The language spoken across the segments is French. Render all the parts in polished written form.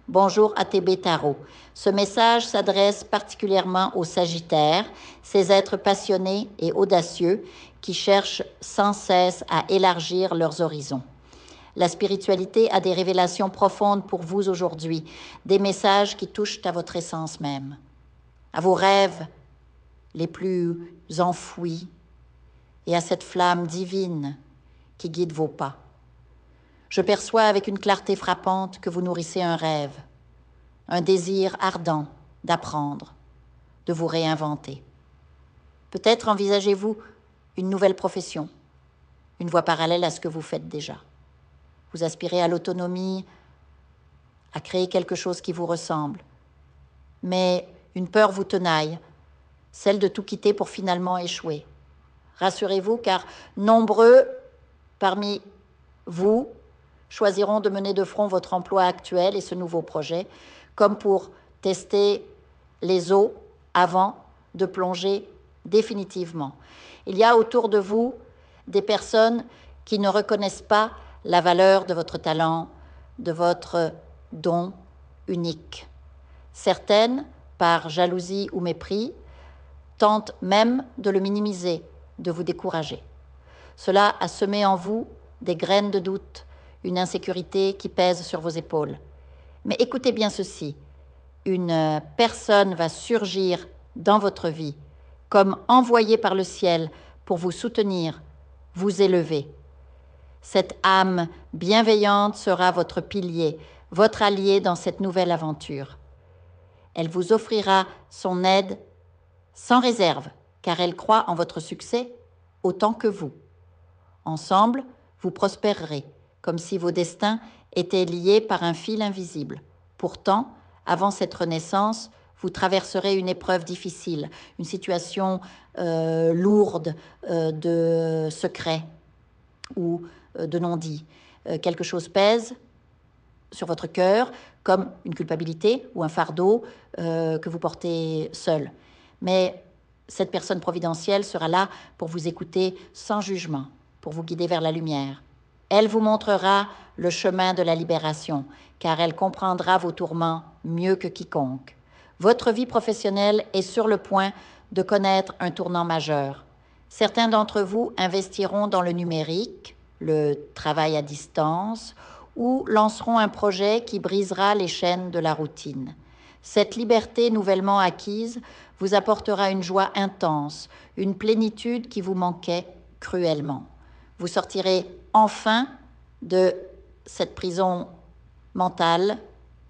Bonjour ATB Tarot. Ce message s'adresse particulièrement aux Sagittaires, ces êtres passionnés et audacieux qui cherchent sans cesse à élargir leurs horizons. La spiritualité a des révélations profondes pour vous aujourd'hui, des messages qui touchent à votre essence même, à vos rêves les plus enfouis et à cette flamme divine qui guide vos pas. Je perçois avec une clarté frappante que vous nourrissez un rêve, un désir ardent d'apprendre, de vous réinventer. Peut-être envisagez-vous une nouvelle profession, une voie parallèle à ce que vous faites déjà. Vous aspirez à l'autonomie, à créer quelque chose qui vous ressemble. Mais une peur vous tenaille, celle de tout quitter pour finalement échouer. Rassurez-vous, car nombreux parmi vous choisiront de mener de front votre emploi actuel et ce nouveau projet, comme pour tester les eaux avant de plonger définitivement. Il y a autour de vous des personnes qui ne reconnaissent pas la valeur de votre talent, de votre don unique. Certaines, par jalousie ou mépris, tentent même de le minimiser, de vous décourager. Cela a semé en vous des graines de doute, une insécurité qui pèse sur vos épaules. Mais écoutez bien ceci, une personne va surgir dans votre vie comme envoyée par le ciel pour vous soutenir, vous élever. Cette âme bienveillante sera votre pilier, votre allié dans cette nouvelle aventure. Elle vous offrira son aide sans réserve, car elle croit en votre succès autant que vous. Ensemble, vous prospérerez, comme si vos destins étaient liés par un fil invisible. Pourtant, avant cette renaissance, vous traverserez une épreuve difficile, une situation lourde de secrets ou de non-dits. Quelque chose pèse sur votre cœur, comme une culpabilité ou un fardeau que vous portez seul. Mais cette personne providentielle sera là pour vous écouter sans jugement, pour vous guider vers la lumière. Elle vous montrera le chemin de la libération, car elle comprendra vos tourments mieux que quiconque. Votre vie professionnelle est sur le point de connaître un tournant majeur. Certains d'entre vous investiront dans le numérique, le travail à distance, ou lanceront un projet qui brisera les chaînes de la routine. Cette liberté nouvellement acquise vous apportera une joie intense, une plénitude qui vous manquait cruellement. Vous sortirez enfin de cette prison mentale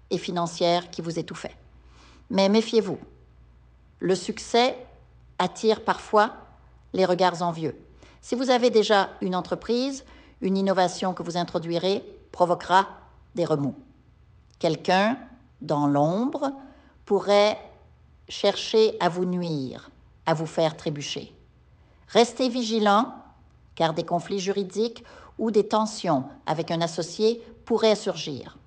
et financière qui vous étouffait. Mais méfiez-vous, le succès attire parfois les regards envieux. Si vous avez déjà une entreprise, une innovation que vous introduirez provoquera des remous. Quelqu'un, dans l'ombre, pourrait chercher à vous nuire, à vous faire trébucher. Restez vigilant, car des conflits juridiques ou des tensions avec un associé pourraient surgir.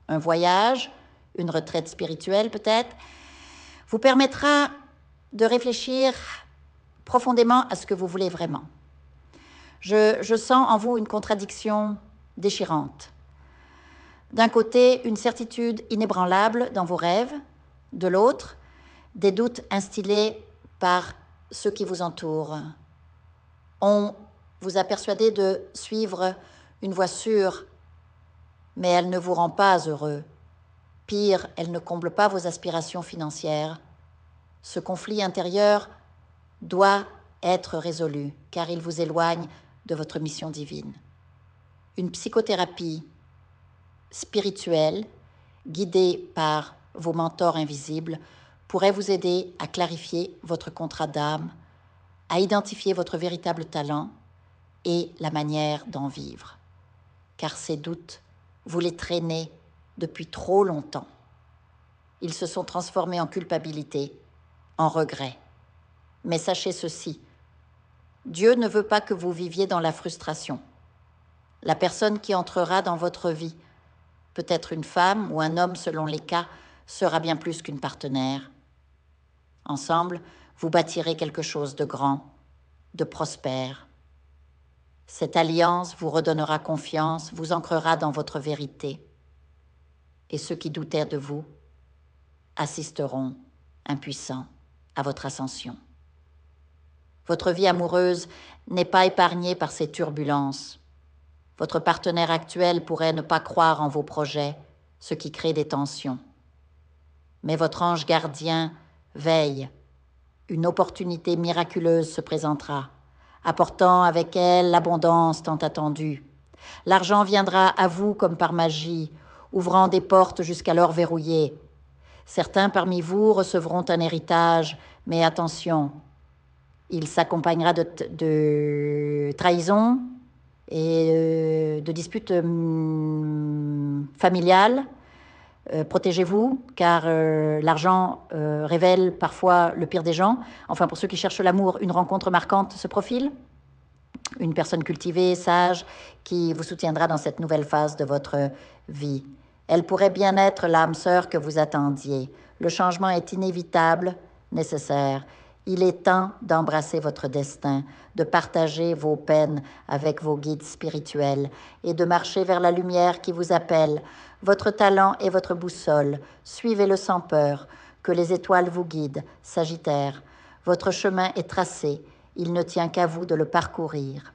Un voyage, une retraite spirituelle peut-être, vous permettra de réfléchir profondément à ce que vous voulez vraiment. Je sens en vous une contradiction déchirante. D'un côté, une certitude inébranlable dans vos rêves, de l'autre, des doutes instillés par ceux qui vous entourent. On vous a persuadé de suivre une voie sûre, mais elle ne vous rend pas heureux. Pire, elle ne comble pas vos aspirations financières. Ce conflit intérieur doit être résolu, car il vous éloigne de votre mission divine. Une psychothérapie spirituelle, guidée par vos mentors invisibles, pourrait vous aider à clarifier votre contrat d'âme, à identifier votre véritable talent et la manière d'en vivre. Car ces doutes, vous les traînez depuis trop longtemps. Ils se sont transformés en culpabilité, en regret. Mais sachez ceci, Dieu ne veut pas que vous viviez dans la frustration. La personne qui entrera dans votre vie, peut-être une femme ou un homme selon les cas, sera bien plus qu'une partenaire. Ensemble, vous bâtirez quelque chose de grand, de prospère. Cette alliance vous redonnera confiance, vous ancrera dans votre vérité. et ceux qui doutaient de vous assisteront, impuissants, à votre ascension. Votre vie amoureuse n'est pas épargnée par ces turbulences. Votre partenaire actuel pourrait ne pas croire en vos projets, ce qui crée des tensions. Mais votre ange gardien veille. Une opportunité miraculeuse se présentera, apportant avec elle l'abondance tant attendue. L'argent viendra à vous comme par magie, ouvrant des portes jusqu'alors verrouillées. Certains parmi vous recevront un héritage, mais attention, il s'accompagnera de trahison et de disputes familiales. Protégez-vous, car l'argent révèle parfois le pire des gens. Enfin, pour ceux qui cherchent l'amour, une rencontre marquante se profile. Une personne cultivée, sage, qui vous soutiendra dans cette nouvelle phase de votre vie. Elle pourrait bien être l'âme sœur que vous attendiez. Le changement est inévitable, nécessaire. Il est temps d'embrasser votre destin, de partager vos peines avec vos guides spirituels et de marcher vers la lumière qui vous appelle. Votre talent est votre boussole. Suivez-le sans peur. Que les étoiles vous guident, Sagittaire. Votre chemin est tracé. Il ne tient qu'à vous de le parcourir.